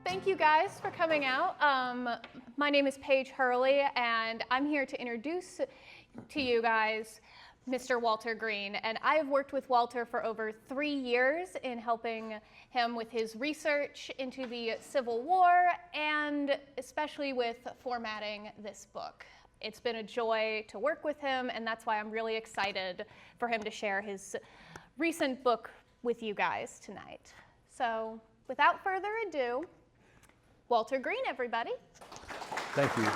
Thank you guys for coming out. My name is Paige Hurley, and I'm here to introduce to you guys Mr. Walter Green. And I have worked with Walter for over 3 years in helping him with his research into the Civil War and especially with formatting this book. It's been a joy to work with him, and that's why I'm really excited for him to share his recent book with you guys tonight. So without further ado, Walter Green, everybody. Thank you.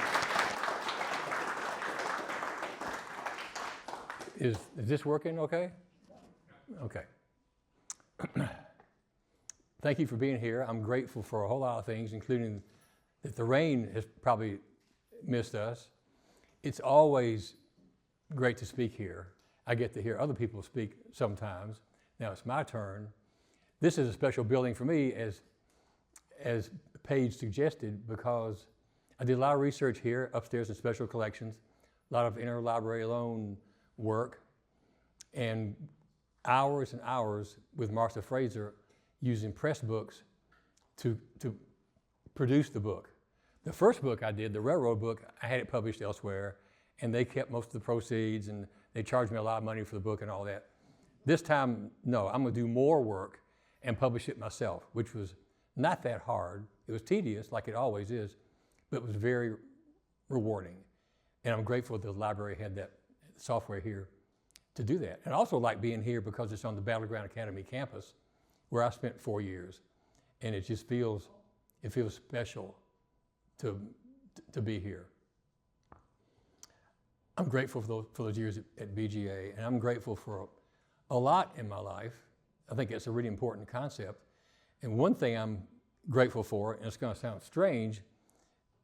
Is this working okay? Okay. Thank you for being here. I'm grateful for a whole lot of things, including that the rain has probably missed us. It's always great to speak here. I get to hear other people speak sometimes. Now it's my turn. This is a special building for me, as Paige suggested, because I did a lot of research here upstairs in special collections, a lot of interlibrary loan work, and hours and hours with Martha Fraser using press books to produce the book. The first book I did, the railroad book, I had it published elsewhere, and they kept most of the proceeds, and they charged me a lot of money for the book and all that. This time, no, I'm gonna do more work and publish it myself, which was not that hard. It was tedious, like it always is, but it was very rewarding. And I'm grateful that the library had that software here to do that. And I also like being here because it's on the Battleground Academy campus, where I spent 4 years. And it just feels special to be here. I'm grateful for those years at BGA, and I'm grateful for a lot in my life. I think it's a really important concept. And one thing I'm grateful for, and it's going to sound strange,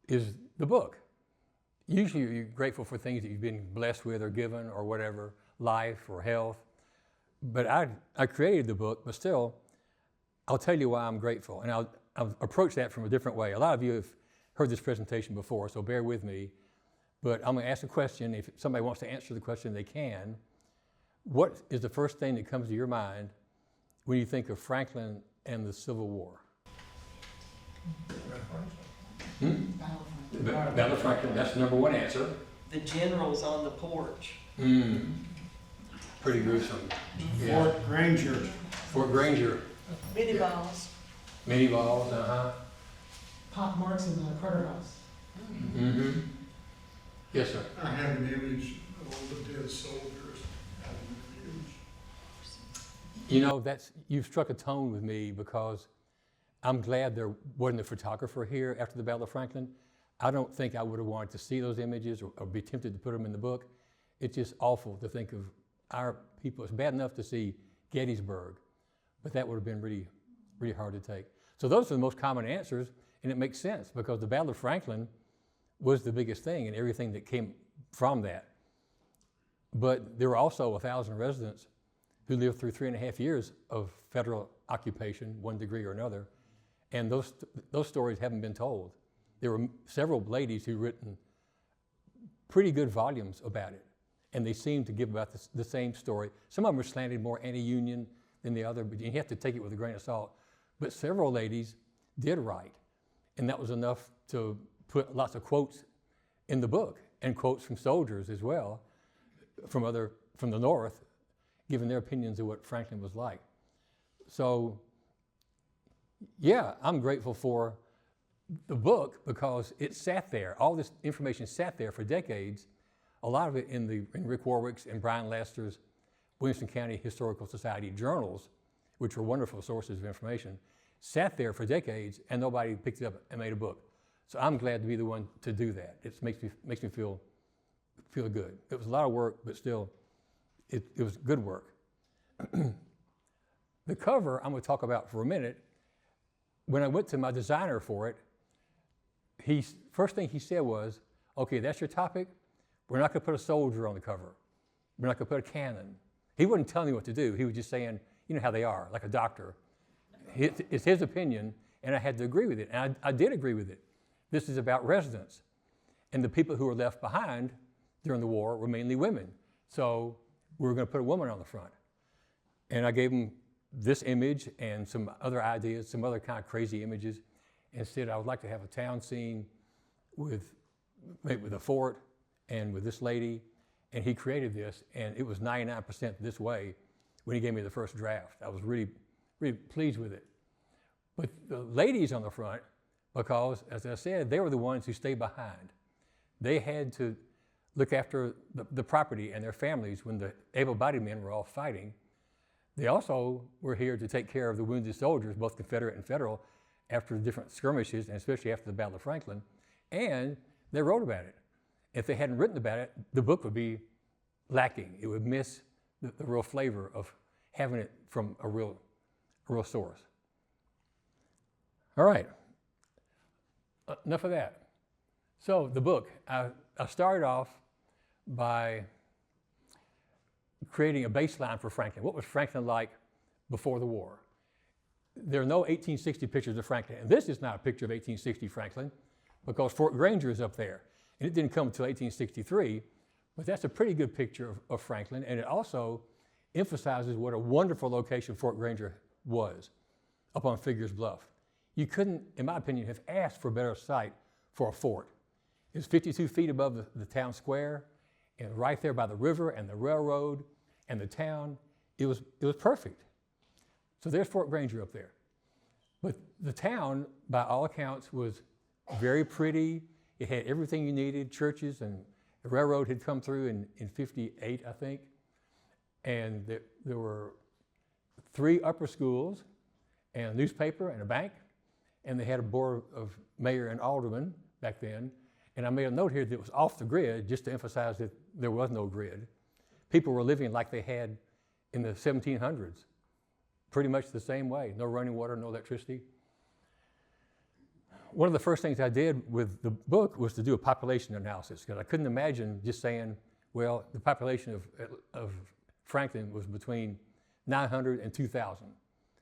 is the book. Usually you're grateful for things that you've been blessed with or given or whatever, life or health. But I created the book, but still, I'll tell you why I'm grateful. And I'll approach that from a different way. A lot of you have heard this presentation before, so bear with me. But I'm going to ask a question. If somebody wants to answer the question, they can. What is the first thing that comes to your mind when you think of Franklin and the Civil War? Battle of Franklin, that's the number one answer. The generals on the porch. Pretty gruesome. Yeah. Fort Granger. Fort Granger. Mini balls. Mini balls, Pop marks in the Carter House. Mm-hmm. Yes, sir. I have an image of all the dead soldiers having reviews. You know, you've struck a tone with me, because I'm glad there wasn't a photographer here after the Battle of Franklin. I don't think I would have wanted to see those images or be tempted to put them in the book. It's just awful to think of our people. It's bad enough to see Gettysburg, but that would have been really, really hard to take. So those are the most common answers, and it makes sense because the Battle of Franklin was the biggest thing and everything that came from that. But there were also 1,000 residents who lived through 3.5 years of federal occupation, one degree or another, and those stories haven't been told. There were several ladies who've written pretty good volumes about it, and they seem to give about the same story. Some of them are slanted more anti-union than the other, but you have to take it with a grain of salt. But several ladies did write, and that was enough to put lots of quotes in the book, and quotes from soldiers as well, from the North, giving their opinions of what Franklin was like. So, yeah, I'm grateful for the book because it sat there. All this information sat there for decades. A lot of it in Rick Warwick's and Brian Lester's Williamson County Historical Society journals, which were wonderful sources of information, sat there for decades, and nobody picked it up and made a book. So I'm glad to be the one to do that. It makes me feel good. It was a lot of work, but still, it was good work. The cover I'm going to talk about for a minute. When I went to my designer for it, first thing he said was, "Okay, that's your topic. We're not going to put a soldier on the cover. We're not going to put a cannon." He wasn't telling me what to do. He was just saying, you know how they are, like a doctor. It's his opinion, and I had to agree with it. And I did agree with it. This is about residents. And the people who were left behind during the war were mainly women. So we were going to put a woman on the front. And I gave him this image and some other ideas, some other kind of crazy images. and said, I would like to have a town scene with, maybe with a fort and with this lady. And he created this, and it was 99% this way when he gave me the first draft. I was really, really pleased with it. But the ladies on the front, because, as I said, they were the ones who stayed behind. They had to look after the property and their families when the able-bodied men were all fighting. They also were here to take care of the wounded soldiers, both Confederate and Federal, after the different skirmishes, and especially after the Battle of Franklin. And they wrote about it. If they hadn't written about it, the book would be lacking. It would miss the real flavor of having it from a real source. All right, enough of that. So the book, I started off by creating a baseline for Franklin. What was Franklin like before the war? There are no 1860 pictures of Franklin, and this is not a picture of 1860 Franklin because Fort Granger is up there, and it didn't come until 1863, but that's a pretty good picture of Franklin, and it also emphasizes what a wonderful location Fort Granger was up on Figures Bluff. You couldn't, in my opinion, have asked for a better site for a fort. It was 52 feet above the town square, and right there by the river and the railroad and the town. It was perfect. So there's Fort Granger up there. But the town, by all accounts, was very pretty. It had everything you needed, churches, and the railroad had come through in 58, I think. And there were 3 upper schools and a newspaper and a bank. And they had a board of mayor and aldermen back then. And I made a note here that it was off the grid just to emphasize that there was no grid. People were living like they had in the 1700s, pretty much the same way. No running water, no electricity. One of the first things I did with the book was to do a population analysis, because I couldn't imagine just saying, well, the population of Franklin was between 900 and 2,000.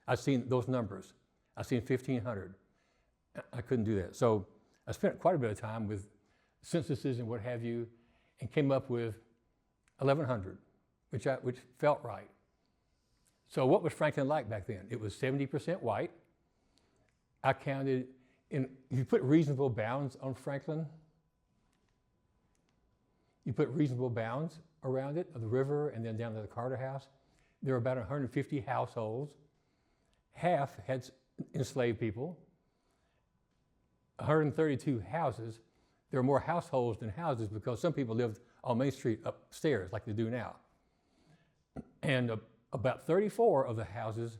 I've seen those numbers. I've seen 1,500. I couldn't do that. So I spent quite a bit of time with censuses and what have you, and came up with 1,100, which felt right. So what was Franklin like back then? It was 70% white. I counted, if you put reasonable bounds on Franklin, you put reasonable bounds around it, of the river and then down to the Carter House, there were about 150 households. Half had enslaved people. 132 houses. There are more households than houses because some people lived on Main Street upstairs like they do now. And about 34 of the houses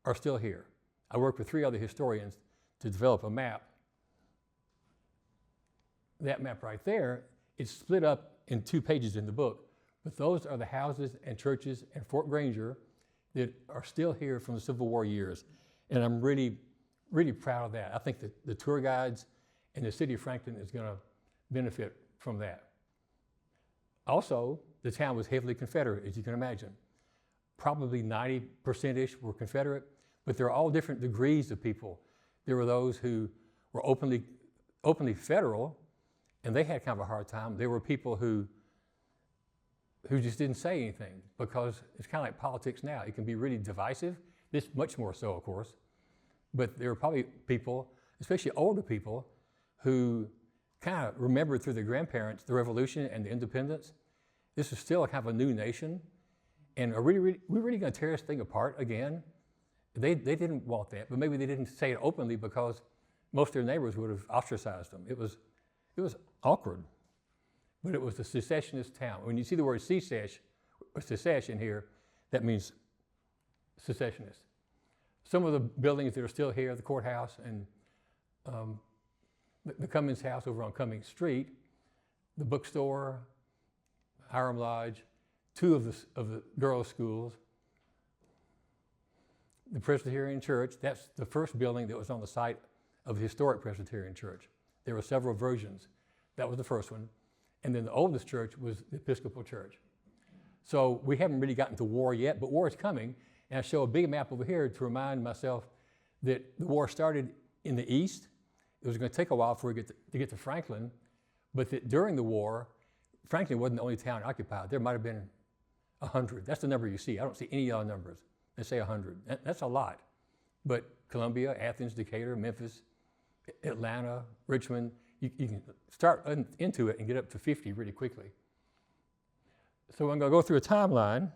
are still here. I worked with 3 other historians to develop a map. That map right there is split up in 2 pages in the book, but those are the houses and churches and Fort Granger that are still here from the Civil War years. And I'm really, really proud of that. I think that the tour guides and the city of Franklin is going to benefit from that. Also, the town was heavily Confederate, as you can imagine. Probably 90%-ish were Confederate, but there are all different degrees of people. There were those who were openly Federal, and they had kind of a hard time. There were people who just didn't say anything, because it's kind of like politics now. It can be really divisive. This much more so, of course. But there were probably people, especially older people, who kind of remembered through their grandparents the Revolution and the independence. This is still a kind of a new nation. And we're really going to tear this thing apart again? They didn't want that, but maybe they didn't say it openly because most of their neighbors would have ostracized them. It was awkward, but it was a secessionist town. When you see the word secession here, that means secessionist. Some of the buildings that are still here, the courthouse and the Cummings House over on Cummings Street, the bookstore, Hiram Lodge, 2 of the girls' schools, the Presbyterian Church. That's the first building that was on the site of the historic Presbyterian Church. There were several versions. That was the first one. And then the oldest church was the Episcopal Church. So we haven't really gotten to war yet, but war is coming. And I show a big map over here to remind myself that the war started in the east. It was going to take a while for we to get to Franklin, but that during the war, Franklin wasn't the only town occupied. There might have been 100. That's the number you see. I don't see any other numbers. They say 100. That's a lot. But Columbia, Athens, Decatur, Memphis, Atlanta, Richmond. You can start into it and get up to 50 really quickly. So I'm going to go through a timeline.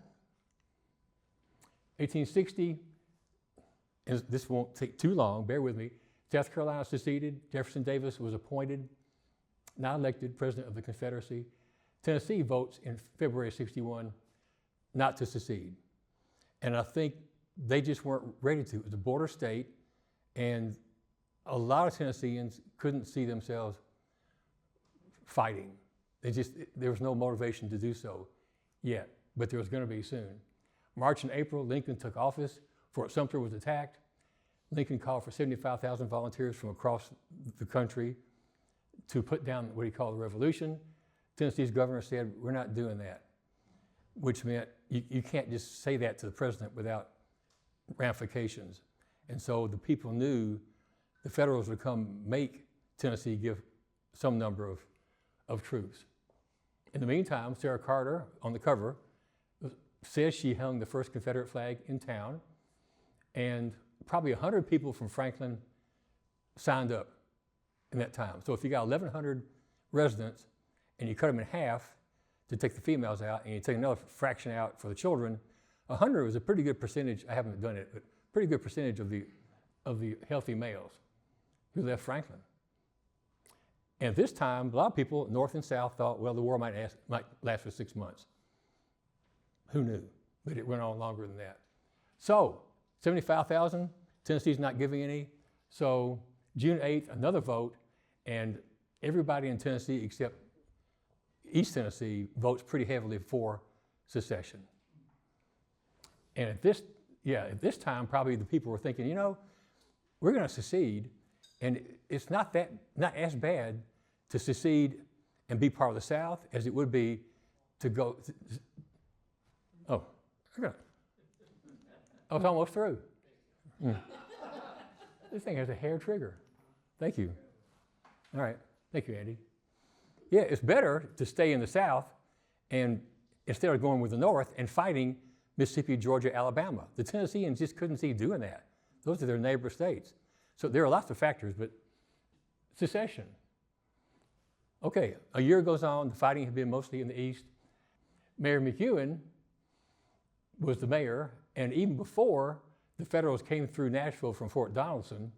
1860, and this won't take too long, bear with me. South Carolina seceded. Jefferson Davis was appointed, not elected, president of the Confederacy. Tennessee votes in February of 61 not to secede. And I think they just weren't ready to. It was a border state, and a lot of Tennesseans couldn't see themselves fighting. There was no motivation to do so yet, but there was going to be soon. March and April, Lincoln took office. Fort Sumter was attacked. Lincoln called for 75,000 volunteers from across the country to put down what he called the revolution. Tennessee's governor said, we're not doing that, which meant you can't just say that to the president without ramifications. And so the people knew the Federals would come make Tennessee give some number of troops. In the meantime, Sarah Carter, on the cover, says she hung the first Confederate flag in town, and probably 100 people from Franklin signed up in that time. So if you got 1,100 residents and you cut them in half to take the females out and you take another fraction out for the children, 100 was a pretty good percentage, I haven't done it, but pretty good percentage of the healthy males who left Franklin. And at this time, a lot of people, North and South, thought, well, the war might last for 6 months. Who knew? But it went on longer than that. So, 75,000, Tennessee's not giving any. So, June 8th, another vote, and everybody in Tennessee except East Tennessee votes pretty heavily for secession. And at this time, probably the people were thinking, we're going to secede, and it's not as bad to secede and be part of the South as it would be to go. Oh, I was almost through. This thing has a hair trigger. Thank you. All right, thank you, Andy. Yeah, it's better to stay in the South and instead of going with the North and fighting Mississippi, Georgia, Alabama. The Tennesseans just couldn't see doing that. Those are their neighbor states. So there are lots of factors, but secession. Okay, a year goes on, the fighting had been mostly in the East. Mayor McEwen was the mayor, and even before the Federals came through Nashville from Fort Donelson,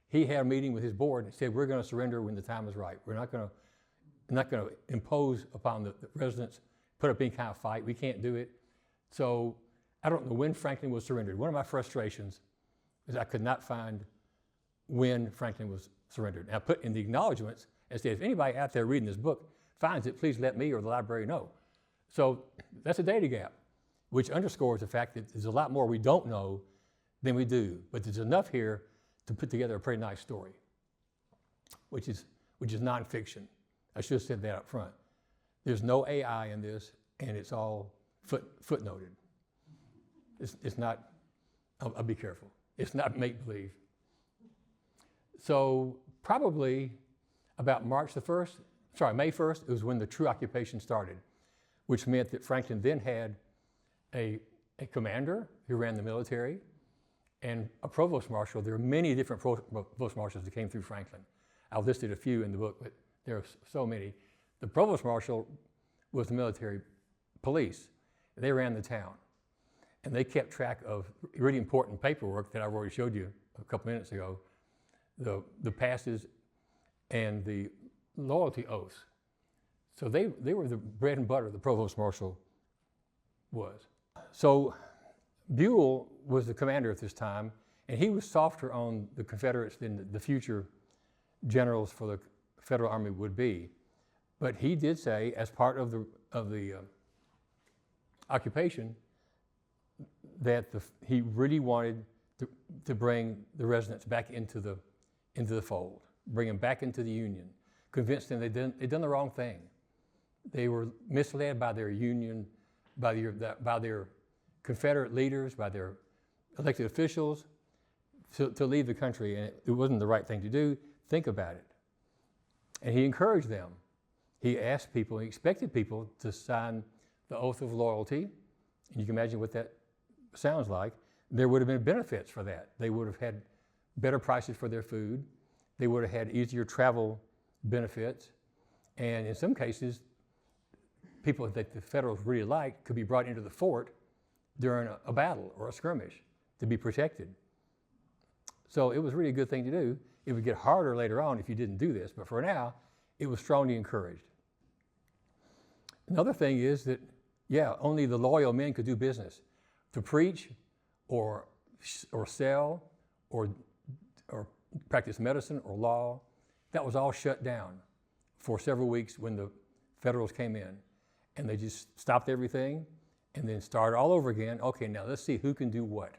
he had a meeting with his board and said, we're going to surrender when the time is right. We're not going to impose upon the residents, put up any kind of fight. We can't do it. So I don't know when Franklin was surrendered. One of my frustrations is I could not find when Franklin was surrendered. And I put in the acknowledgments and said, if anybody out there reading this book finds it, please let me or the library know. So that's a data gap, which underscores the fact that there's a lot more we don't know than we do. But there's enough here to put together a pretty nice story, which is nonfiction. I should have said that up front. There's no AI in this, and it's all footnoted. It's not, I'll be careful. It's not make-believe. So probably about May 1st, it was when the true occupation started, which meant that Franklin then had a commander who ran the military and a provost marshal. There are many different provost marshals that came through Franklin. I've listed a few in the book, but there are so many. The provost marshal was the military police. They ran the town. And they kept track of really important paperwork that I've already showed you a couple minutes ago, the passes and the loyalty oaths. So they were the bread and butter the provost marshal was. So Buell was the commander at this time, and he was softer on the Confederates than the future generals for the Federal Army would be. But he did say, as part of the occupation, that he really wanted to bring the residents back into the fold, bring them back into the Union, convince them they'd done the wrong thing. They were misled by their Union, by their Confederate leaders, by their elected officials to leave the country, and it wasn't the right thing to do. Think about it. And he encouraged them. He asked people, he expected people to sign the oath of loyalty, and you can imagine what that sounds like. There would have been benefits for that. They would have had better prices for their food. they would have had easier travel benefits, and in some cases, people that the Federals really liked could be brought into the fort during a battle or a skirmish to be protected. So it was really a good thing to do. It would get harder later on if you didn't do this, but for now, it was strongly encouraged. Another thing is that, yeah, only the loyal men could do business. To preach or sell or practice medicine or law, that was all shut down for several weeks when the Federals came in. And they just stopped everything and then started all over again. Okay, now let's see who can do what.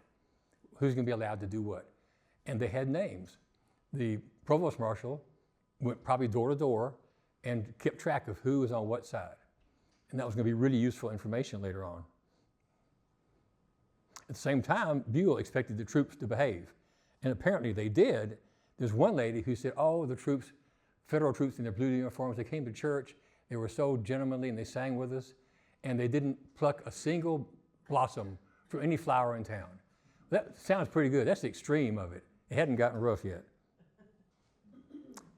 Who's going to be allowed to do what? And they had names. The provost marshal went probably door to door and kept track of who was on what side. And that was going to be really useful information later on. At the same time, Buell expected the troops to behave. And apparently they did. There's one lady who said, oh, the troops, Federal troops in their blue uniforms, they came to church, they were so gentlemanly and they sang with us, and they didn't pluck a single blossom from any flower in town. That sounds pretty good. That's the extreme of it. It hadn't gotten rough yet.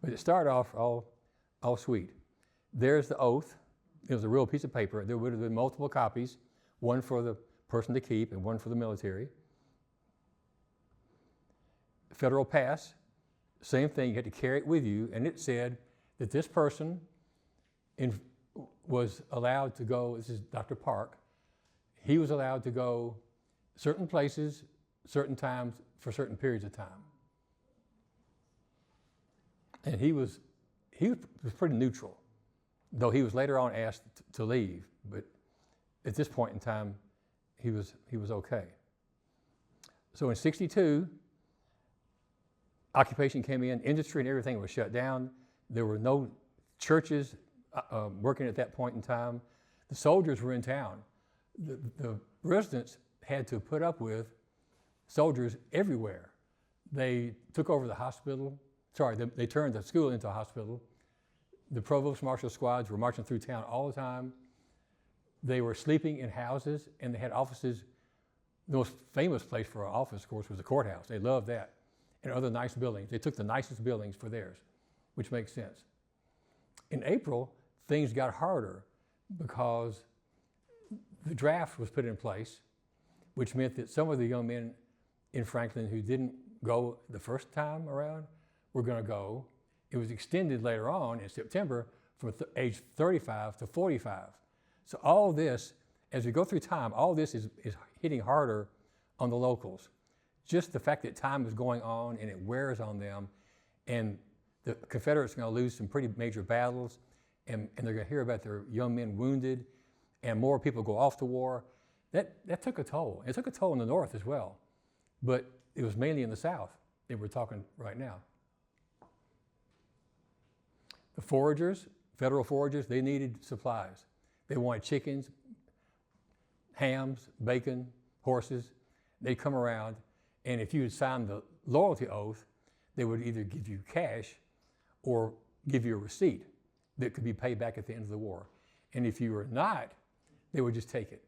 But it started off all sweet. There's the oath. It was a real piece of paper. There would have been multiple copies, one for the person to keep and one for the military. Federal pass, same thing. You had to carry it with you, and it said that this person was allowed to go, this is Dr. Park, he was allowed to go certain places, certain times, for certain periods of time. And he was pretty neutral, though he was later on asked to leave, but at this point in time, he was okay. So in '62, occupation came in, industry and everything was shut down. There were no churches working at that point in time. The soldiers were in town. The residents had to put up with soldiers everywhere. They took over the hospital. They turned the school into a hospital. The provost marshal squads were marching through town all the time. They were sleeping in houses, and they had offices. The most famous place for an office, of course, was the courthouse. They loved that. And other nice buildings. They took the nicest buildings for theirs, which makes sense. In April, things got harder because the draft was put in place, which meant that some of the young men in Franklin who didn't go the first time around were going to go. It was extended later on in September from age 35 to 45. So all this, as we go through time, all this is hitting harder on the locals. Just the fact that time is going on and it wears on them, and the Confederates are going to lose some pretty major battles, and they're going to hear about their young men wounded, and more people go off to war. That took a toll. It took a toll in the North as well, but it was mainly in the South that we're talking right now. The foragers, federal foragers, they needed supplies. They wanted chickens, hams, bacon, horses. They'd come around, and if you had signed the loyalty oath, they would either give you cash or give you a receipt that could be paid back at the end of the war. And if you were not, they would just take it.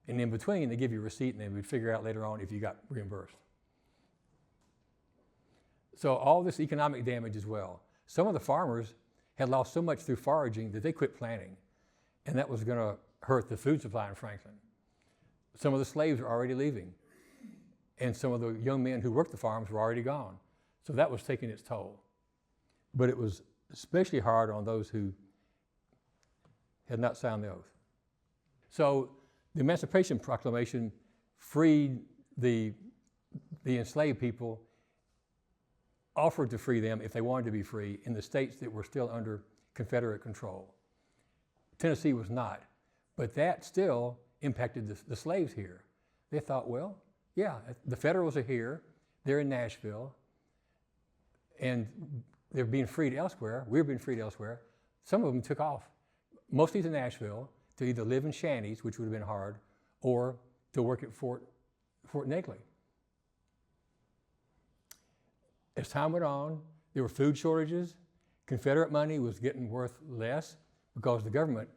And in between, they give you a receipt, and they would figure out later on if you got reimbursed. So all this economic damage as well. Some of the farmers had lost so much through foraging that they quit planting, and that was going to hurt the food supply in Franklin. Some of the slaves were already leaving, and some of the young men who worked the farms were already gone. So that was taking its toll. But it was especially hard on those who had not signed the oath. So the Emancipation Proclamation freed the enslaved people, offered to free them if they wanted to be free in the states that were still under Confederate control. Tennessee was not, but that still impacted the slaves here. They thought, well, yeah, the Federals are here, they're in Nashville, and they're being freed elsewhere. We're being freed elsewhere. Some of them took off, mostly to Nashville, to either live in shanties, which would have been hard, or to work at Fort Negley. As time went on, there were food shortages. Confederate money was getting worth less because the government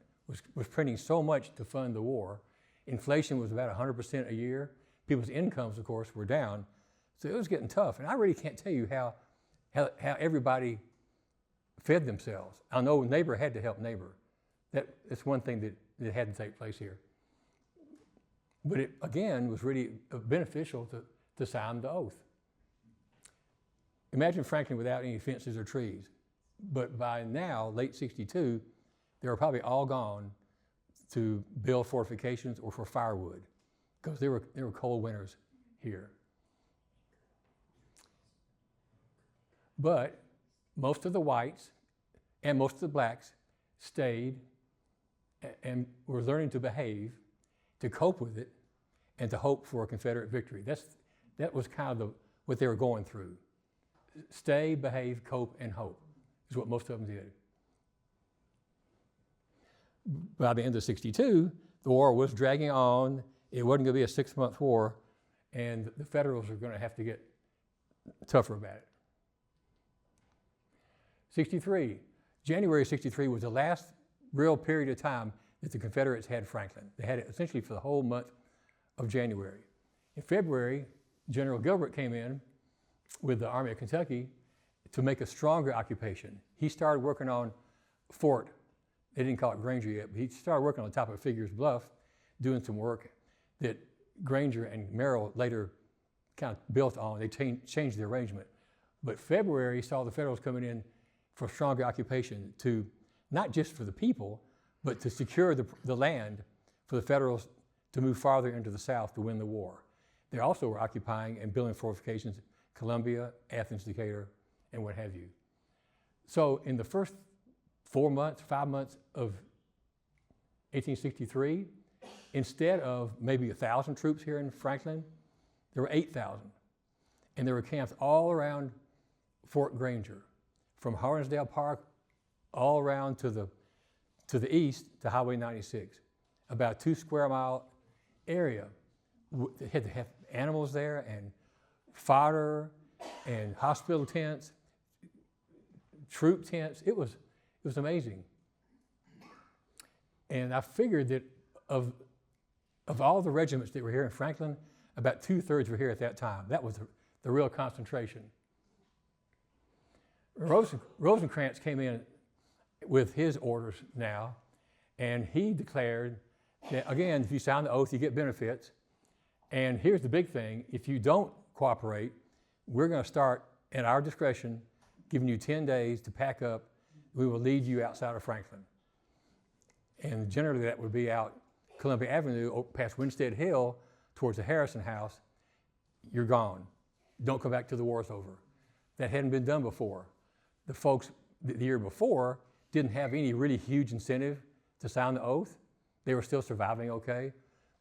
was printing so much to fund the war. Inflation was about 100% a year. People's incomes, of course, were down. So it was getting tough. And I really can't tell you how how everybody fed themselves. I know neighbor had to help neighbor. That's one thing that had to take place here. But it, again, was really beneficial to sign the oath. Imagine Franklin without any fences or trees. But by now, late 62, they were probably all gone to build fortifications or for firewood, because there were cold winters here. But most of the whites and most of the blacks stayed and were learning to behave, to cope with it, and to hope for a Confederate victory. That was kind of what they were going through. Stay, behave, cope, and hope is what most of them did. By the end of 62, the war was dragging on. It wasn't going to be a 6-month war, and the Federals were going to have to get tougher about it. 63, January 63 was the last real period of time that the Confederates had Franklin. They had it essentially for the whole month of January. In February, General Gilbert came in with the Army of Kentucky to make a stronger occupation. He started working on Fort. They didn't call it Granger yet, but he started working on the top of Figueres Bluff, doing some work that Granger and Merrill later kind of built on. They changed the arrangement. But February saw the Federals coming in for stronger occupation, to not just for the people, but to secure the land for the Federals to move farther into the South to win the war. They also were occupying and building fortifications, Columbia, Athens, Decatur, and what have you. So in the first 5 months of 1863, instead of maybe 1,000 troops here in Franklin, there were 8,000. And there were camps all around Fort Granger, from Hornsdale Park all around to the east to Highway 96, about a 2 square mile area. They had to have animals there and fodder and hospital tents, troop tents. It was amazing. And I figured that of all the regiments that were here in Franklin, about 2/3 were here at that time. That was the real concentration. Rosecrans came in with his orders now, and he declared that, again, if you sign the oath, you get benefits. And here's the big thing: if you don't cooperate, we're going to start, at our discretion, giving you 10 days to pack up. We will lead you outside of Franklin. And generally that would be out Columbia Avenue, past Winstead Hill, towards the Harrison House. You're gone. Don't come back till the war's over. That hadn't been done before. The folks the year before didn't have any really huge incentive to sign the oath. They were still surviving okay,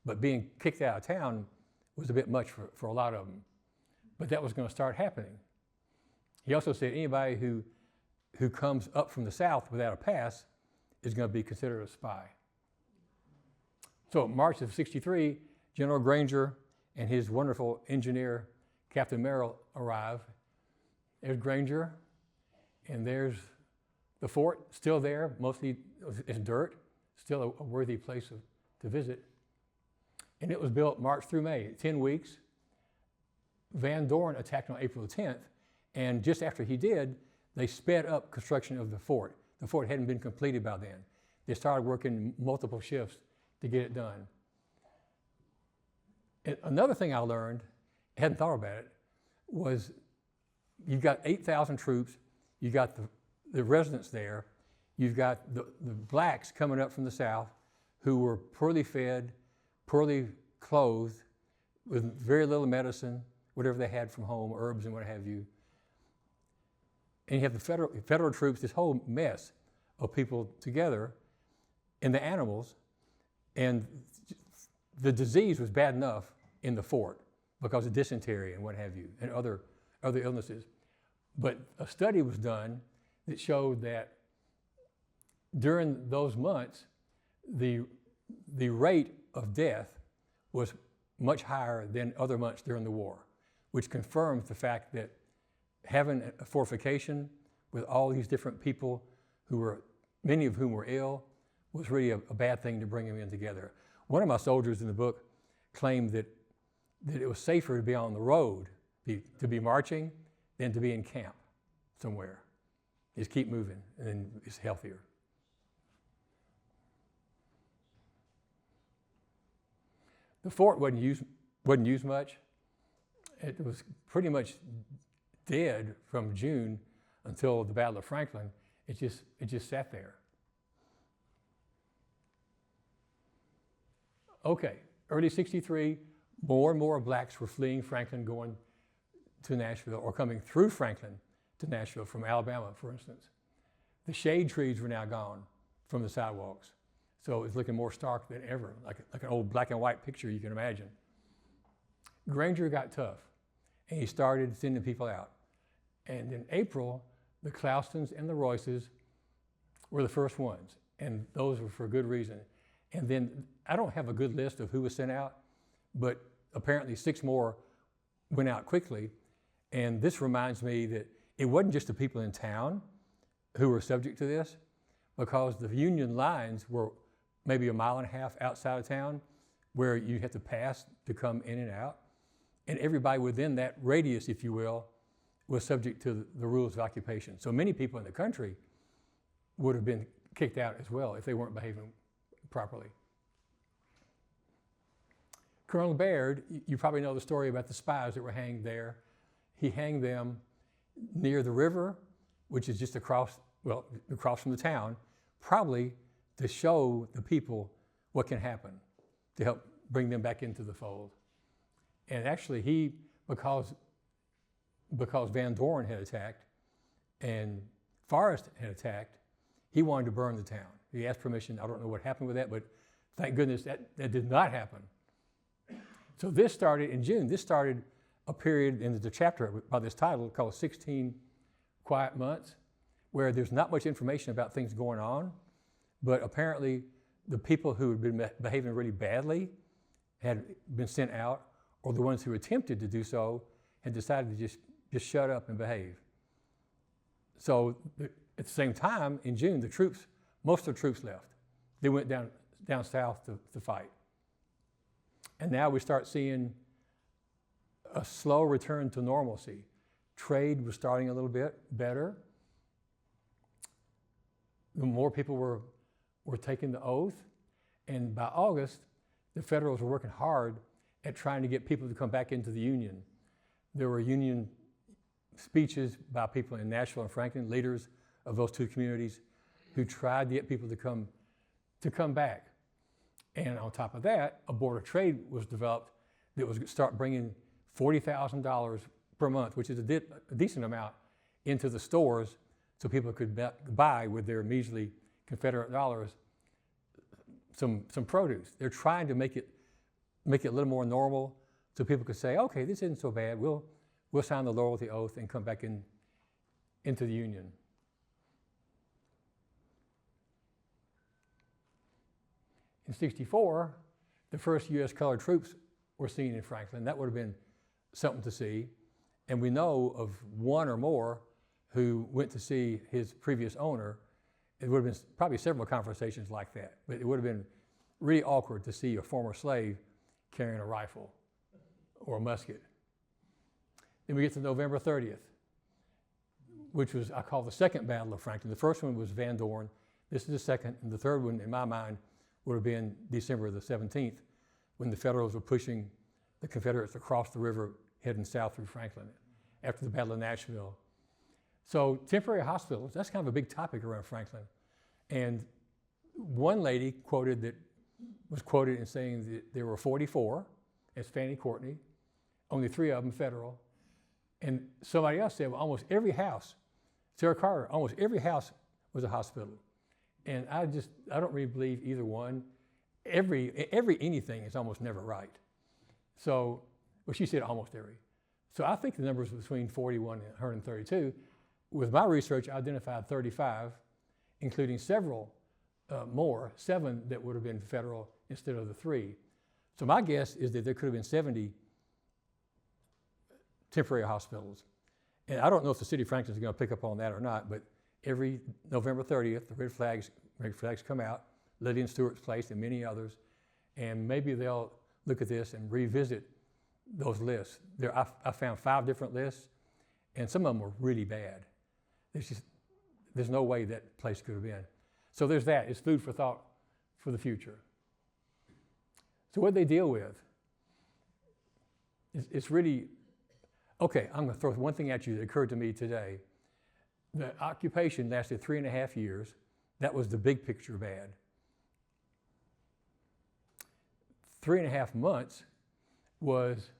but being kicked out of town was a bit much for a lot of them. But that was going to start happening. He also said anybody who comes up from the South without a pass is going to be considered a spy. So March of 63, General Granger and his wonderful engineer, Captain Merrill, arrive. There's Granger, and there's the fort, still there, mostly it's dirt, still a worthy place to visit. And it was built March through May, 10 weeks. Van Dorn attacked on April 10th, and just after he did, they sped up construction of the fort. The fort hadn't been completed by then. They started working multiple shifts to get it done. And another thing I learned, hadn't thought about it, was you've got 8,000 troops, you've got the residents there, you've got the blacks coming up from the South who were poorly fed, poorly clothed, with very little medicine, whatever they had from home, herbs and what have you. And you have the federal troops, this whole mess of people together, and the animals, and the disease was bad enough in the fort because of dysentery and what have you, and other illnesses. But a study was done that showed that during those months, the rate of death was much higher than other months during the war, which confirms the fact that having a fortification with all these different people many of whom were ill, was really a bad thing to bring them in together. One of my soldiers in the book claimed that it was safer to be on the road, to be marching, than to be in camp. somewhere. Just keep moving, and then it's healthier. The fort wasn't used much. It was pretty much dead from June until the Battle of Franklin. It just sat there. Okay, early '63, more and more blacks were fleeing Franklin, going to Nashville, or coming through Franklin to Nashville from Alabama, for instance. The shade trees were now gone from the sidewalks, so it's looking more stark than ever, like an old black and white picture you can imagine. Granger got tough, and he started sending people out. And in April, the Cloustons and the Royces were the first ones, and those were for good reason. And then, I don't have a good list of who was sent out, but apparently 6 more went out quickly. And this reminds me that it wasn't just the people in town who were subject to this, because the Union lines were maybe 1.5 miles outside of town, where you had to pass to come in and out. And everybody within that radius, if you will, was subject to the rules of occupation. So many people in the country would have been kicked out as well if they weren't behaving properly. Colonel Baird, you probably know the story about the spies that were hanged there. He hanged them near the river, which is just across from the town, probably to show the people what can happen, to help bring them back into the fold. And actually because Van Dorn had attacked and Forrest had attacked, he wanted to burn the town. He asked permission. I don't know what happened with that, but thank goodness that did not happen. So this started in June. This started a period in the chapter by this title called 16 Quiet Months, where there's not much information about things going on, but apparently the people who had been behaving really badly had been sent out, or the ones who attempted to do so had decided to just shut up and behave. So at the same time, in June, most of the troops left. They went down south to fight. And now we start seeing a slow return to normalcy. Trade was starting a little bit better. The more people were taking the oath. And by August, the Federals were working hard at trying to get people to come back into the Union. There were Union speeches by people in Nashville and Franklin, leaders of those two communities, who tried to get people to come back. And on top of that, a Board of Trade was developed that was start bringing $40,000 per month, which is a decent amount, into the stores so people could buy with their measly Confederate dollars some produce. They're trying to make it a little more normal so people could say, okay, this isn't so bad. We'll sign the loyalty oath and come back into the Union. In '64, the first U.S. colored troops were seen in Franklin. That would have been something to see. And we know of one or more who went to see his previous owner. It would have been probably several conversations like that, but it would have been really awkward to see a former slave carrying a rifle or a musket. Then we get to November 30th, which was, I call the second Battle of Franklin. The first one was Van Dorn. This is the second, and the third one, in my mind, would have been December the 17th, when the Federals were pushing the Confederates across the river, heading south through Franklin, after the Battle of Nashville. So temporary hospitals, that's kind of a big topic around Franklin. And one lady was quoted in saying that there were 44, as Fanny Courtney, only 3 of them federal. And somebody else said, well, almost every house, Sarah Carter, almost every house was a hospital. And I don't really believe either one. Every anything is almost never right. So, well, she said almost every. So I think the numbers between 41 and 132. With my research, I identified 35, including several more, 7 that would have been federal instead of the 3. So my guess is that there could have been 70 temporary hospitals. And I don't know if the city of Franklin is going to pick up on that or not, but every November 30th, the red flags come out, Lillian Stewart's place and many others, and maybe they'll look at this and revisit those lists. I found 5 different lists, and some of them were really bad. there's no way that place could have been. So there's that. It's food for thought for the future. So what they deal with? It's really, okay, I'm going to throw one thing at you that occurred to me today. The occupation lasted 3.5 years. That was the big picture bad. 3.5 months was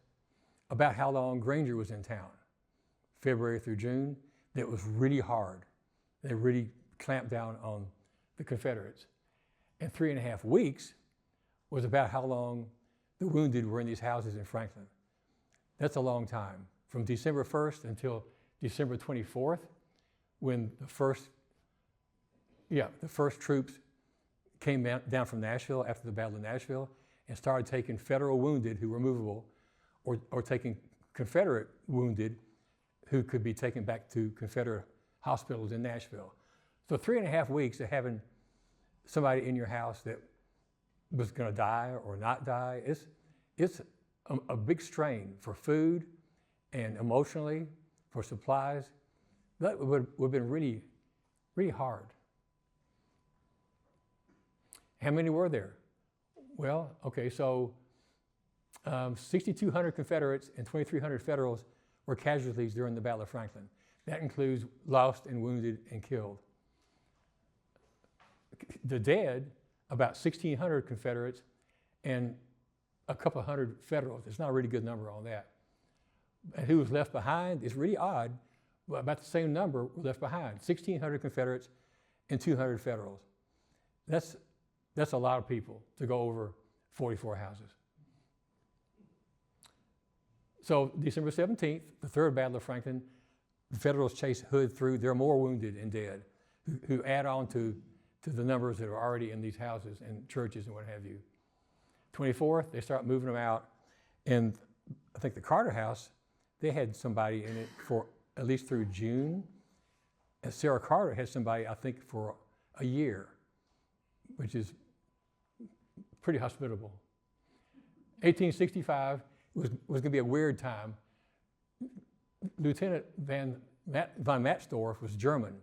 about how long Granger was in town. February through June. That was really hard. They really clamped down on the Confederates. And 3.5 weeks was about how long the wounded were in these houses in Franklin. That's a long time. From December 1st until December 24th, when the first troops came down from Nashville after the Battle of Nashville and started taking Federal wounded who were movable, or taking Confederate wounded who could be taken back to Confederate hospitals in Nashville. So 3.5 weeks of having somebody in your house that was going to die or not die, it's a big strain for food and emotionally, for supplies. That would have been really, really hard. How many were there? Well, okay, so 6,200 Confederates and 2,300 Federals were casualties during the Battle of Franklin. That includes lost and wounded and killed. The dead, about 1,600 Confederates and a couple hundred Federals. It's not a really good number on that. And who was left behind is really odd, but about the same number were left behind. 1,600 Confederates and 200 Federals. That's a lot of people to go over 44 houses. So December 17th, the third Battle of Franklin, the Federals chased Hood through. There are more wounded and dead who add on to the numbers that are already in these houses and churches and what have you. 24th, they start moving them out. And I think the Carter House, they had somebody in it for at least through June. And Sarah Carter had somebody, I think, for a year, which is pretty hospitable. 1865 was going to be a weird time. Lieutenant von Matzdorf was German,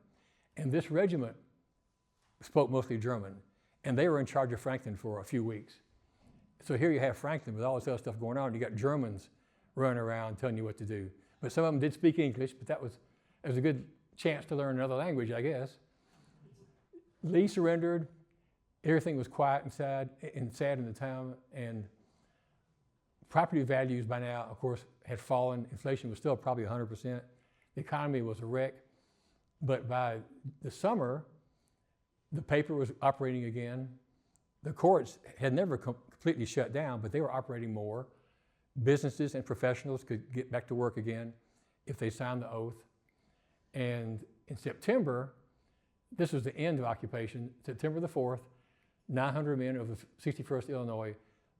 and this regiment spoke mostly German, and they were in charge of Franklin for a few weeks. So here you have Franklin with all this other stuff going on. You got Germans running around telling you what to do. But some of them did speak English, but it was a good chance to learn another language, I guess. Lee surrendered. Everything was quiet and sad in the town, and property values by now, of course, had fallen. Inflation was still probably 100%. The economy was a wreck. But by the summer, the paper was operating again. The courts had never completely shut down, but they were operating more. Businesses and professionals could get back to work again if they signed the oath. And in September, this was the end of occupation, September the 4th, 900 men of the 61st Illinois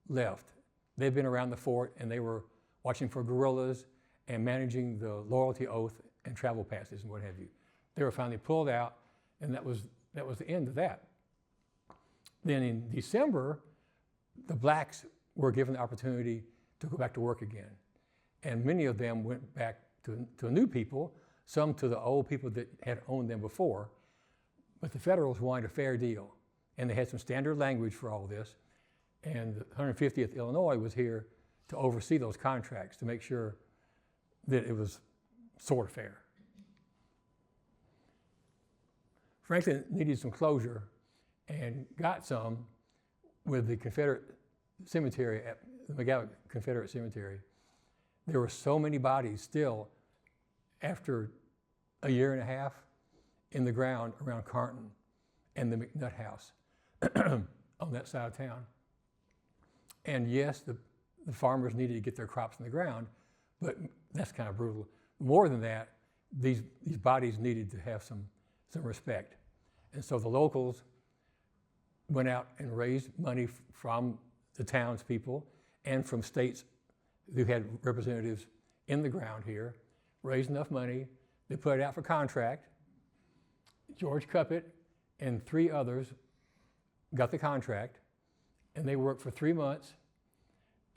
left. They'd been around the fort, and they were watching for guerrillas and managing the loyalty oath and travel passes and what have you. They were finally pulled out, and that was the end of that. Then in December, the blacks were given the opportunity to go back to work again. And many of them went back to new people, some to the old people that had owned them before. But the Federals wanted a fair deal, and they had some standard language for all this. And the 150th Illinois was here to oversee those contracts to make sure that it was sort of fair. Franklin needed some closure and got some with the Confederate cemetery at the McGowan Confederate Cemetery. There were so many bodies still after a year and a half in the ground around Carnton and the McNutt House on that side of town. And yes, the farmers needed to get their crops in the ground, but that's kind of brutal. More than that, these bodies needed to have some respect. And so the locals went out and raised money from the townspeople and from states who had representatives in the ground here, raised enough money. They put it out for contract. George Cuppet and 3 others got the contract, and they worked for 3 months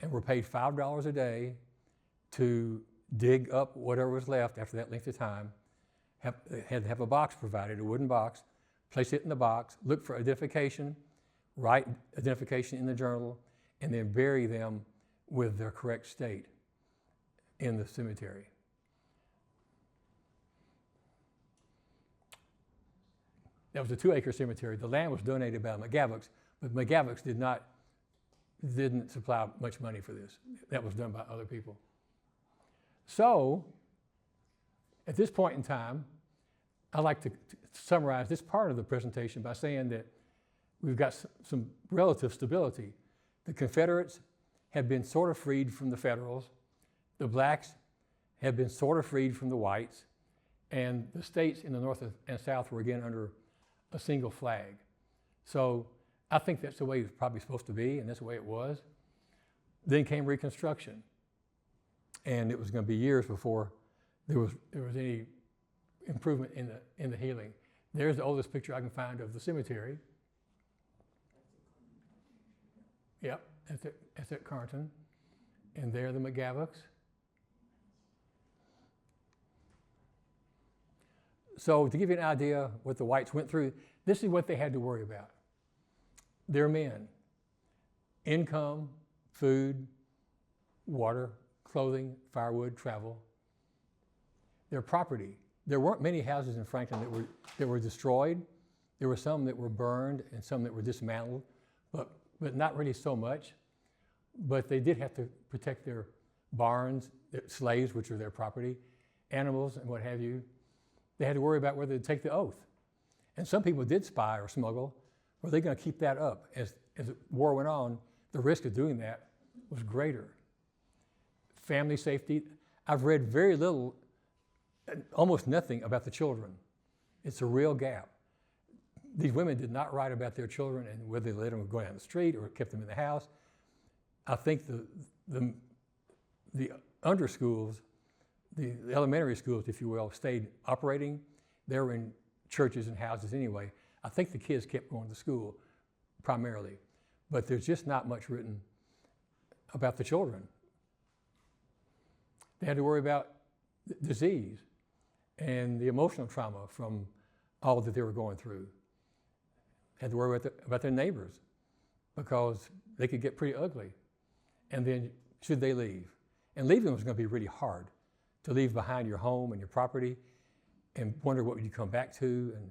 and were paid $5 a day to dig up whatever was left after that length of time, had to have a box provided, a wooden box, place it in the box, look for identification, write identification in the journal, and then bury them with their correct state in the cemetery. That was a 2-acre cemetery. The land was donated by McGavock's, but McGavock's didn't supply much money for this. That was done by other people. So, at this point in time, I'd like to summarize this part of the presentation by saying that we've got some relative stability. The Confederates have been sort of freed from the Federals. The blacks have been sort of freed from the whites. And the states in the North and South were again under a single flag. So I think that's the way it's probably supposed to be, and that's the way it was. Then came Reconstruction. And it was going to be years before there was any improvement in the healing. There's the oldest picture I can find of the cemetery. Yep, that's at Carnton. And there are the McGavocks. So to give you an idea what the whites went through, this is what they had to worry about. Their men, income, food, water, clothing, firewood, travel. Their property. There weren't many houses in Franklin that were destroyed. There were some that were burned and some that were dismantled, but not really so much. But they did have to protect their barns, their slaves, which are their property, animals and what have you. They had to worry about whether to take the oath. And some people did spy or smuggle. Were they going to keep that up? As the war went on, the risk of doing that was greater. Family safety. I've read very little, almost nothing about the children. It's a real gap. These women did not write about their children and whether they let them go down the street or kept them in the house. I think the under schools, the elementary schools, if you will, stayed operating. They were in churches and houses anyway. I think the kids kept going to school primarily, but there's just not much written about the children. They had to worry about disease and the emotional trauma from all that they were going through. Had to worry about their neighbors because they could get pretty ugly. And then should they leave? And leaving was going to be really hard, to leave behind your home and your property and wonder what would you come back to and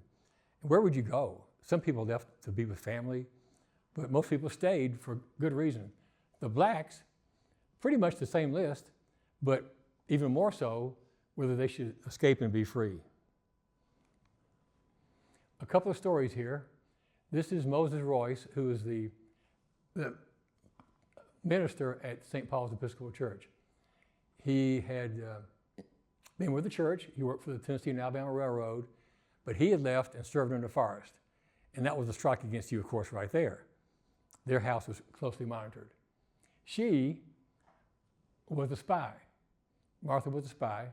where would you go? Some people left to be with family, but most people stayed for good reason. The blacks, pretty much the same list, but even more so, whether they should escape and be free. A couple of stories here. This is Moses Royce, who is the minister at St. Paul's Episcopal Church. He had been with the church. He worked for the Tennessee and Alabama Railroad, but he had left and served in the forest. And that was a strike against you, of course, right there. Their house was closely monitored. She was a spy. Martha was a spy.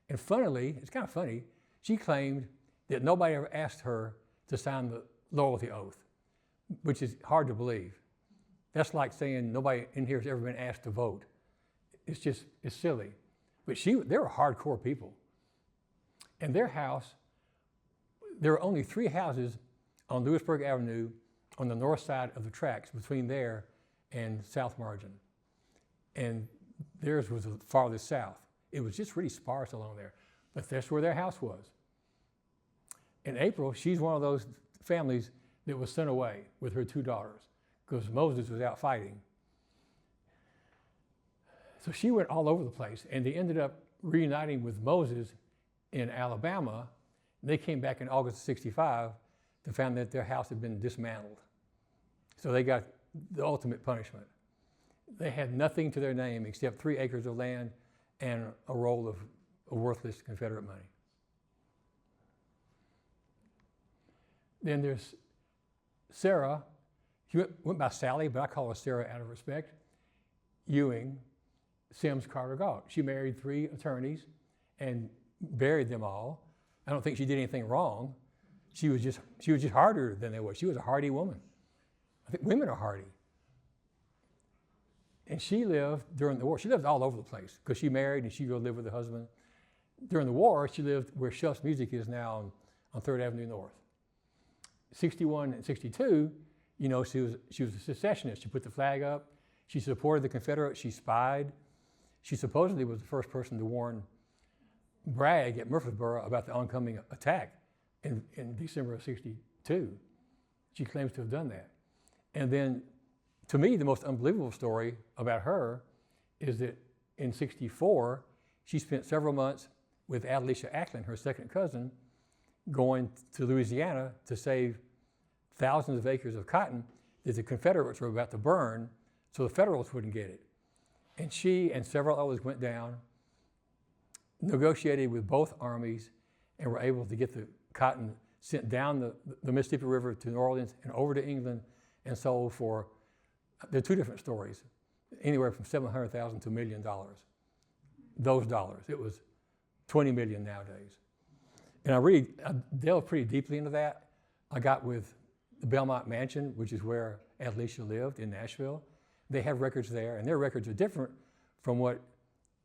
And funnily, it's kind of funny, she claimed that nobody ever asked her to sign the loyalty oath, which is hard to believe. That's like saying nobody in here has ever been asked to vote. It's silly. But they were hardcore people. And their house, there were only 3 houses on Lewisburg Avenue on the north side of the tracks between there and South Margin. And theirs was the farthest south. It was just really sparse along there. But that's where their house was. In April, she's one of those families that was sent away with her 2 daughters because Moses was out fighting. So she went all over the place, and they ended up reuniting with Moses in Alabama. They came back in August of '65 to find that their house had been dismantled. So they got the ultimate punishment. They had nothing to their name except 3 acres of land and a roll of worthless Confederate money. Then there's Sarah. She went by Sally, but I call her Sarah out of respect. Ewing, Sims Carter Galt. She married 3 attorneys and buried them all. I don't think she did anything wrong. She was just harder than they were. She was a hardy woman. I think women are hardy. And she lived during the war. She lived all over the place because she married and she'd go live with her husband. during the war, she lived where Shuff's Music is now on 3rd Avenue North. 61 and 62, you know, she was a secessionist. She put the flag up. She supported the Confederates. She spied. She supposedly was the first person to warn Bragg at Murfreesboro about the oncoming attack in December of 62. She claims to have done that. And then, to me, the most unbelievable story about her is that in 64, she spent several months with Adelicia Ackland, her second cousin, going to Louisiana to save thousands of acres of cotton that the Confederates were about to burn so the Federals wouldn't get it. And she and several others went down, negotiated with both armies, and were able to get the cotton sent down the Mississippi River to New Orleans and over to England and sold for, there are two different stories, anywhere from $700,000 to $1 million. Those dollars. It was 20 million nowadays. And I delved pretty deeply into that. I got with the Belmont Mansion, which is where Adelicia lived in Nashville. They have records there, and their records are different from what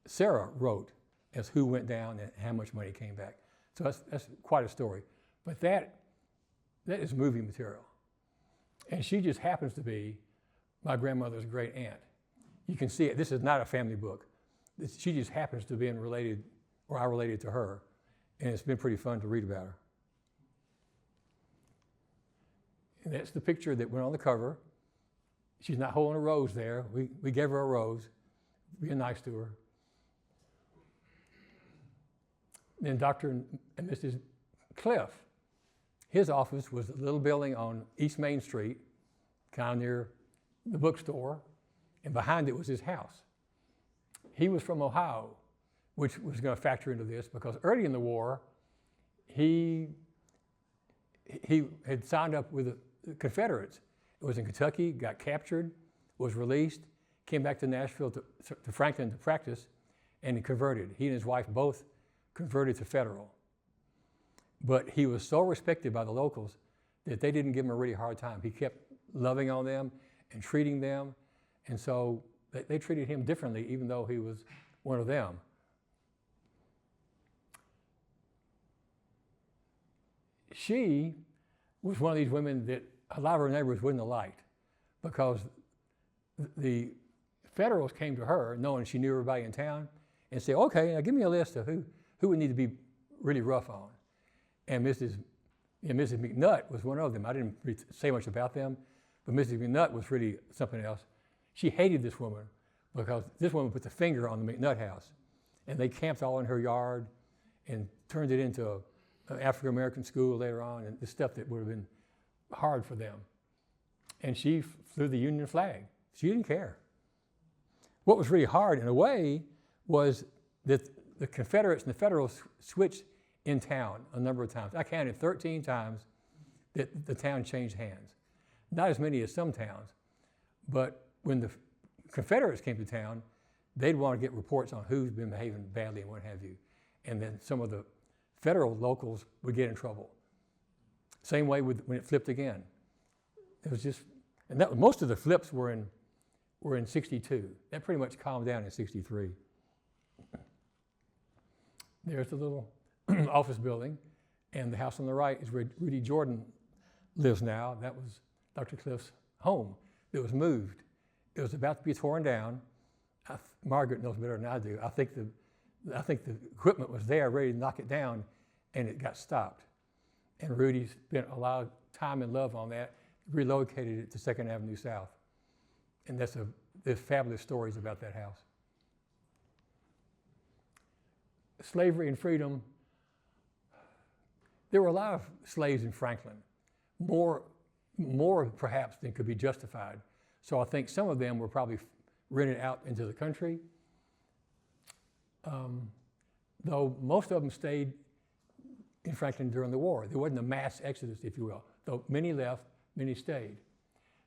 Sarah wrote as who went down and how much money came back. So that's quite a story. But that is movie material. And she just happens to be my grandmother's great aunt. You can see it. This is not a family book. She just happens to be related, or I related to her, and it's been pretty fun to read about her. And that's the picture that went on the cover. She's not holding a rose there. We gave her a rose, being nice to her. Then Dr. and Mrs. Cliff, his office was a little building on East Main Street, kind of near the bookstore, and behind it was his house. He was from Ohio, which was going to factor into this because early in the war, he had signed up with the Confederates. It was in Kentucky, got captured, was released, came back to Nashville to Franklin to practice, and he converted. He and his wife both converted to Federal. But he was so respected by the locals that they didn't give him a really hard time. He kept loving on them and treating them, and so they treated him differently even though he was one of them. She was one of these women that a lot of her neighbors wouldn't have liked because the Federals came to her knowing she knew everybody in town and said, okay, now give me a list of who would need to be really rough on. And Mrs. McNutt was one of them. I didn't really say much about them, but Mrs. McNutt was really something else. She hated this woman because this woman put the finger on the McNutt house, and they camped all in her yard and turned it into an African-American school later on, and the stuff that would have been hard for them. And she flew the Union flag. She didn't care. What was really hard in a way was that the Confederates and the Federals switched in town a number of times. I counted 13 times that the town changed hands. Not as many as some towns, but when the Confederates came to town, they'd want to get reports on who's been behaving badly and what have you. And then some of the Federal locals would get in trouble. Same way when it flipped again. It was just, and most of the flips were in 62. That pretty much calmed down in 63. There's the little office building, and the house on the right is where Rudy Jordan lives now. That was Dr. Cliff's home. It was moved. It was about to be torn down. Margaret knows better than I do. I think the equipment was there, ready to knock it down, and it got stopped. And Rudy spent a lot of time and love on that, relocated it to 2nd Avenue South. And there's fabulous stories about that house. Slavery and freedom. There were a lot of slaves in Franklin, more perhaps than could be justified. So I think some of them were probably rented out into the country, though most of them stayed in Franklin during the war. There wasn't a mass exodus, if you will. Though many left, many stayed.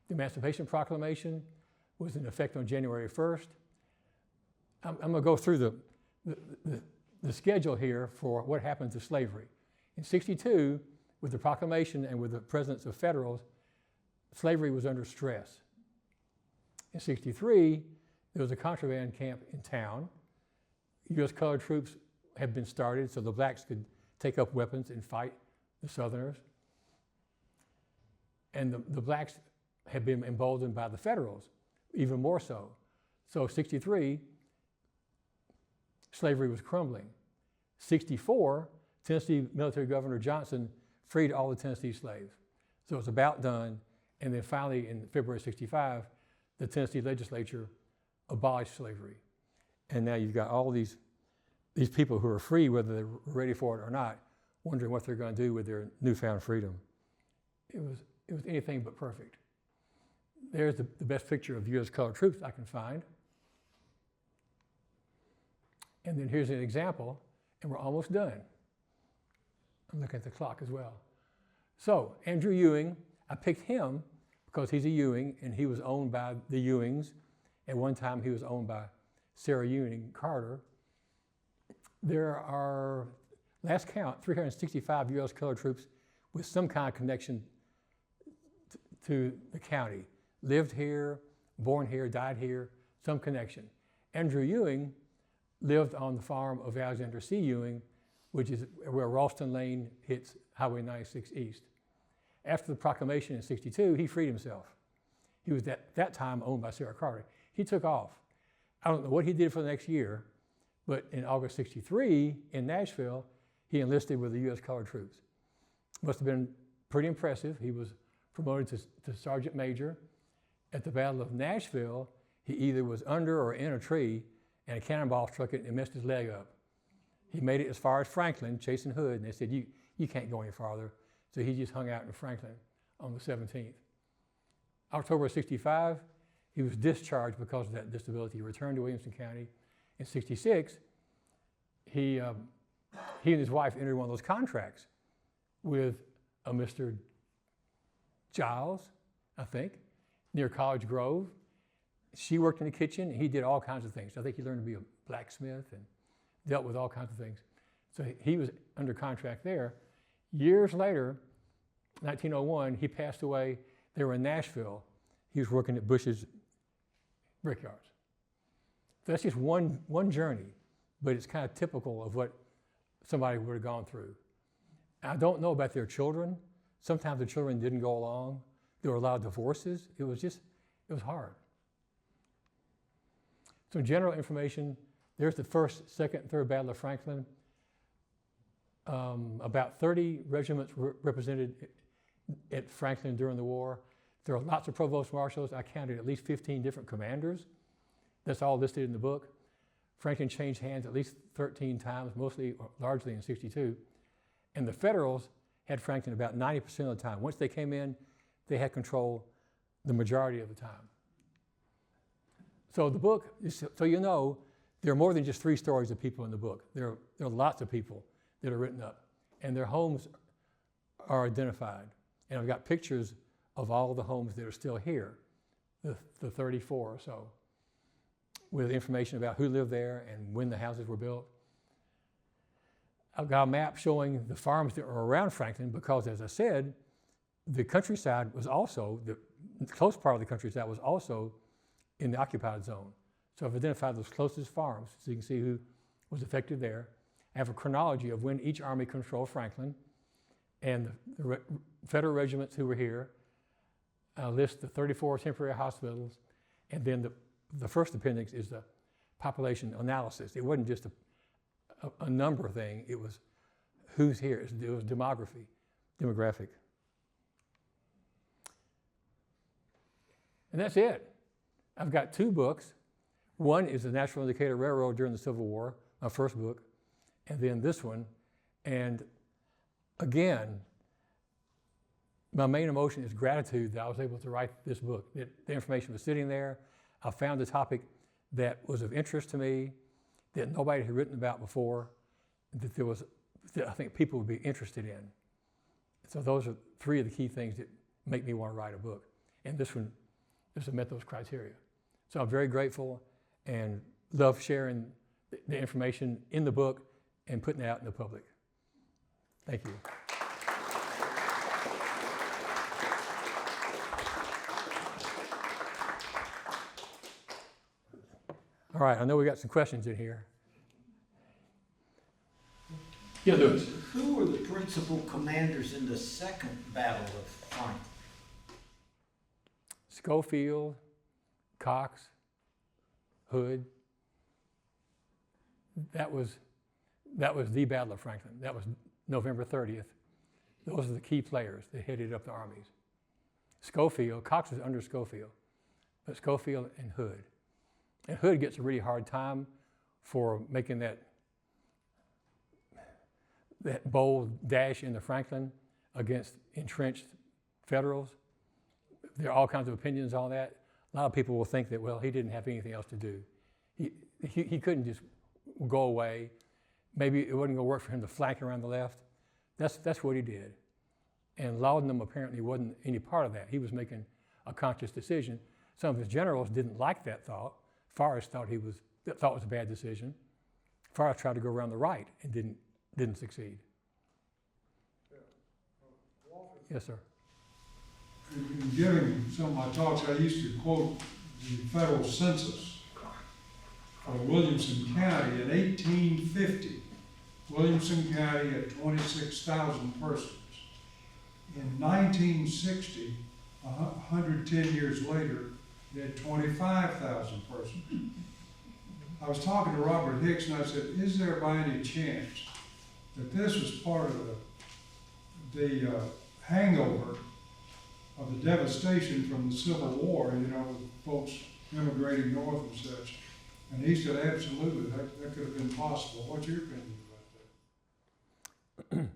The Emancipation Proclamation was in effect on January 1st. I'm going to go through the schedule here for what happened to slavery. In 62, with the proclamation and with the presence of Federals, slavery was under stress. In 63, there was a contraband camp in town. U.S. colored troops had been started so the blacks could take up weapons and fight the Southerners. And the blacks had been emboldened by the Federals, even more so. So 63, slavery was crumbling. 64, Tennessee military governor Johnson freed all the Tennessee slaves. So it was about done. And then finally in February 65, the Tennessee legislature abolished slavery. And now you've got all these people who are free, whether they're ready for it or not, wondering what they're going to do with their newfound freedom. It was anything but perfect. There's the best picture of U.S. colored troops I can find. And then here's an example, and we're almost done. I'm looking at the clock as well. So Andrew Ewing, I picked him because he's a Ewing, and he was owned by the Ewings. At one time, he was owned by Sarah Ewing Carter. There are, last count, 365 U.S. colored troops with some kind of connection to the county. Lived here, born here, died here, some connection. Andrew Ewing lived on the farm of Alexander C. Ewing, which is where Ralston Lane hits Highway 96 East. After the proclamation in 62, he freed himself. He was at that time owned by Sarah Carter. He took off. I don't know what he did for the next year, but in August 63 in Nashville, he enlisted with the U.S. colored troops. Must have been pretty impressive. He was promoted to sergeant major. At the Battle of Nashville, he either was under or in a tree, and a cannonball struck it and messed his leg up. He made it as far as Franklin, chasing Hood, and they said, you can't go any farther. So he just hung out in Franklin on the 17th. October 65, he was discharged because of that disability. He returned to Williamson County. In 66, he and his wife entered one of those contracts with a Mr. Giles, I think, near College Grove. She worked in the kitchen, and he did all kinds of things. I think he learned to be a blacksmith and dealt with all kinds of things. So he was under contract there. Years later, 1901, he passed away. They were in Nashville. He was working at Bush's Brickyards. So that's just one journey, but it's kind of typical of what somebody would have gone through. I don't know about their children. Sometimes the children didn't go along. There were a lot of divorces. It was hard. So general information, there's the first, second, and third Battle of Franklin. About 30 regiments were represented at Franklin during the war. There are lots of provost marshals. I counted at least 15 different commanders. That's all listed in the book. Franklin changed hands at least 13 times, mostly or largely in 62. And the Federals had Franklin about 90% of the time. Once they came in, they had control the majority of the time. So the book, so you know, there are more than just 3 stories of people in the book. There are lots of people that are written up, and their homes are identified. And I've got pictures of all the homes that are still here, the 34 or so, with information about who lived there and when the houses were built. I've got a map showing the farms that were around Franklin because, as I said, the countryside was also, the close part of the countryside was also in the occupied zone. So I've identified those closest farms so you can see who was affected there. I have a chronology of when each army controlled Franklin and the federal regiments who were here. I'll list the 34 temporary hospitals, and then the first appendix is the population analysis. It wasn't just a number thing, it was who's here. It was demographic. And that's it. I've got 2 books. One is the National Indicator Railroad during the Civil War, my first book, and then this one. And again, my main emotion is gratitude that I was able to write this book. The information was sitting there. I found a topic that was of interest to me, that nobody had written about before, that I think people would be interested in. So those are 3 of the key things that make me want to write a book. And this one met those criteria. So I'm very grateful and love sharing the information in the book and putting it out in the public. Thank you. All right, I know we got some questions in here. Yeah, Lewis. Who were the principal commanders in the second Battle of Franklin? Schofield, Cox, Hood. That was the Battle of Franklin. That was November 30th. Those are the key players that headed up the armies. Schofield, Cox was under Schofield, but Schofield and Hood. And Hood gets a really hard time for making that bold dash into Franklin against entrenched Federals. There are all kinds of opinions on that. A lot of people will think that, well, he didn't have anything else to do. He couldn't just go away. Maybe it wasn't going to work for him to flank around the left. That's what he did. And Laudanum apparently wasn't any part of that. He was making a conscious decision. Some of his generals didn't like that thought. Forrest thought it was a bad decision. Forrest tried to go around the right and didn't succeed. Yes, sir. In giving some of my talks, I used to quote the federal census for Williamson County in 1850. Williamson County had 26,000 persons. In 1960, 110 years later, they had 25,000 persons. I was talking to Robert Hicks and I said, is there by any chance that this was part of the hangover of the devastation from the Civil War, you know, with folks immigrating north and such? And he said, absolutely, that could have been possible. What's your opinion about that?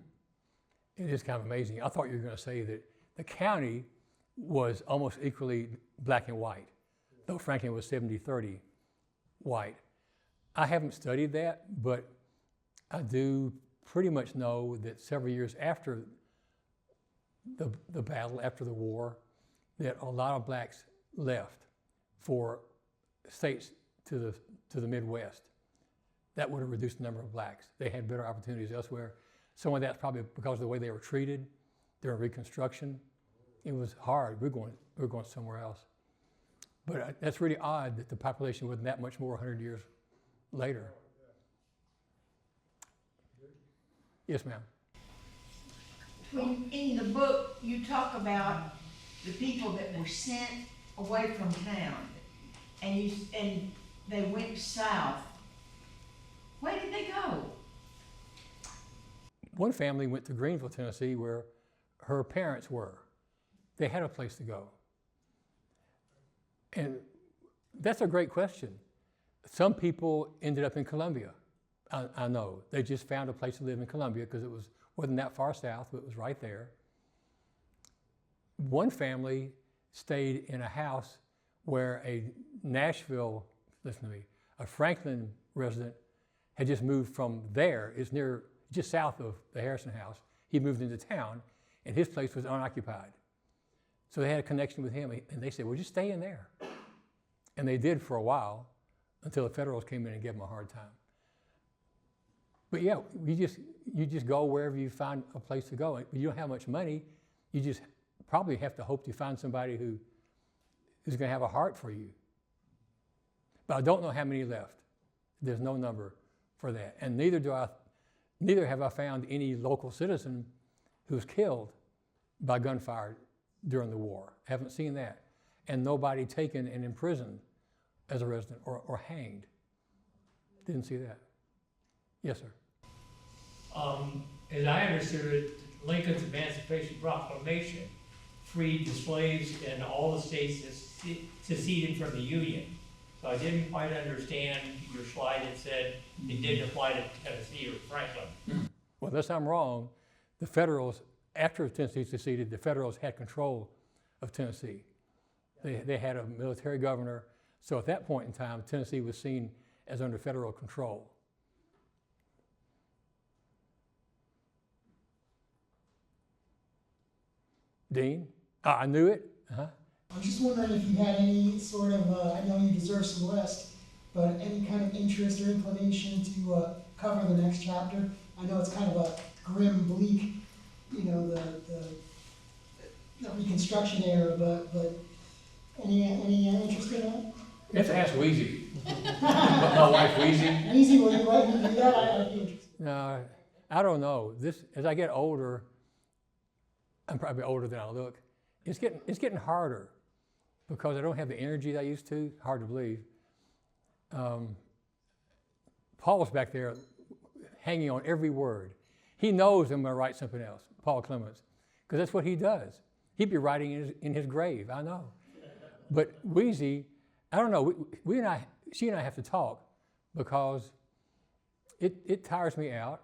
It is kind of amazing. I thought you were going to say that the county was almost equally black and white, though Franklin was 70-30 white. I haven't studied that, but I do pretty much know that several years after the battle, after the war, that a lot of blacks left for states to the Midwest. That would have reduced the number of blacks. They had better opportunities elsewhere. Some of that's probably because of the way they were treated during Reconstruction. It was hard. We're going somewhere else. But that's really odd that the population wasn't that much more 100 years later. Yes, ma'am. In the book, you talk about the people that were sent away from town, and they went south. Where did they go? One family went to Greenville, Tennessee, where her parents were. They had a place to go. And that's a great question. Some people ended up in Columbia. I know. They just found a place to live in Columbia because it wasn't that far south, but it was right there. One family stayed in a house where a Nashville, listen to me, a Franklin resident had just moved from there. It's near, just south of the Harrison house. He moved into town, and his place was unoccupied. So they had a connection with him, and they said, well, just stay in there. And they did for a while until the Federals came in and gave them a hard time. But yeah, you just go wherever you find a place to go. You don't have much money. You just probably have to hope to find somebody who's going to have a heart for you. But I don't know how many left. There's no number for that. And neither have I found any local citizen who was killed by gunfire during the war. I haven't seen that. And nobody taken and imprisoned as a resident or hanged. Didn't see that. Yes, sir. As I understood it, Lincoln's Emancipation Proclamation freed the slaves in all the states that seceded from the Union. So I didn't quite understand your slide that said it didn't apply to Tennessee or Franklin. Well, unless I'm wrong, the Federals, after Tennessee seceded, the Federals had control of Tennessee. They had a military governor. So at that point in time, Tennessee was seen as under federal control. Dean? I knew it. I'm just wondering if you had any sort of, I know you deserve some rest, but any kind of interest or inclination to cover the next chapter? I know it's kind of a grim, bleak, you know, the Reconstruction era, but any interest in that? You have to ask Wheezy. My wife, Wheezy. Easy, will you let me do that? I'd be interested. No, I don't know. As I get older, I'm probably older than I look. It's getting harder because I don't have the energy that I used to. Hard to believe. Paul's back there hanging on every word. He knows I'm going to write something else, Paul Clements, because that's what he does. He'd be writing in his grave, I know. But Wheezy, I don't know, she and I have to talk because it tires me out,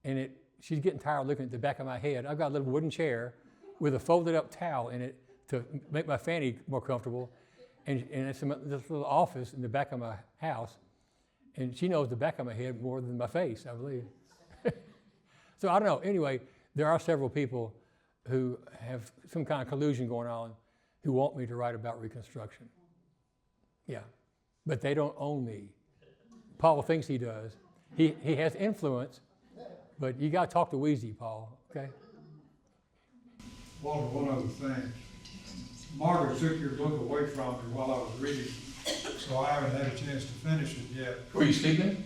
and she's getting tired of looking at the back of my head. I've got a little wooden chair with a folded up towel in it to make my fanny more comfortable, and it's in this little office in the back of my house, and she knows the back of my head more than my face, I believe. So I don't know. Anyway, there are several people who have some kind of collusion going on who want me to write about Reconstruction. Yeah, but they don't own me. Paul thinks he does. He has influence, but you got to talk to Wheezy, Paul, okay? Walter, one other thing. Margaret took your book away from me while I was reading, so I haven't had a chance to finish it yet. Were you sleeping?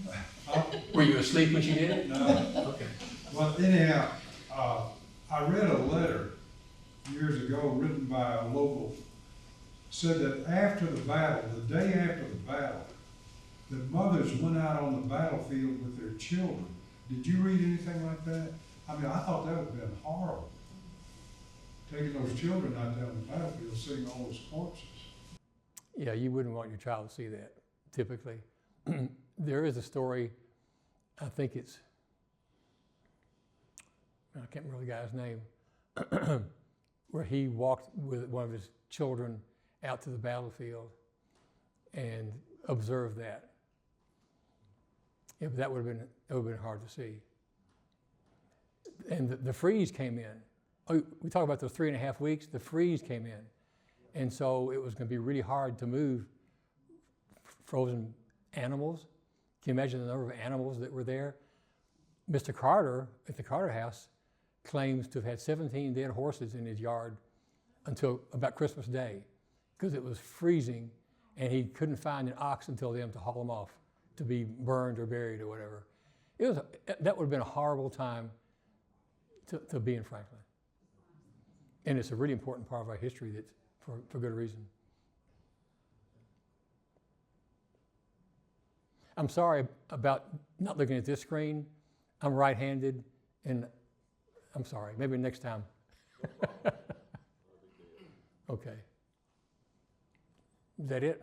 Huh? Were you asleep when she did it? No. Okay. Well, anyhow, I read a letter years ago written by a local, said that after the battle, the day after the battle, that mothers went out on the battlefield with their children. Did you read anything like that? I mean, I thought that would have been horrible. Taking those children out there on the battlefield, seeing all those corpses. Yeah, you wouldn't want your child to see that, typically. There is a story, I think it's, I can't remember the guy's name, where he walked with one of his children out to the battlefield and observed that. Yeah, but that would have been hard to see. And the freeze came in. Oh, we talk about those 3.5 weeks. The freeze came in, and so it was going to be really hard to move frozen animals. Can you imagine the number of animals that were there? Mr. Carter at the Carter House claims to have had 17 dead horses in his yard until about Christmas Day, because it was freezing, and he couldn't find an ox until then to haul them off to be burned or buried or whatever. That would have been a horrible time to be in Franklin. And it's a really important part of our history that's for good reason. I'm sorry about not looking at this screen. I'm right-handed, and I'm sorry. Maybe next time. Okay. Is that it?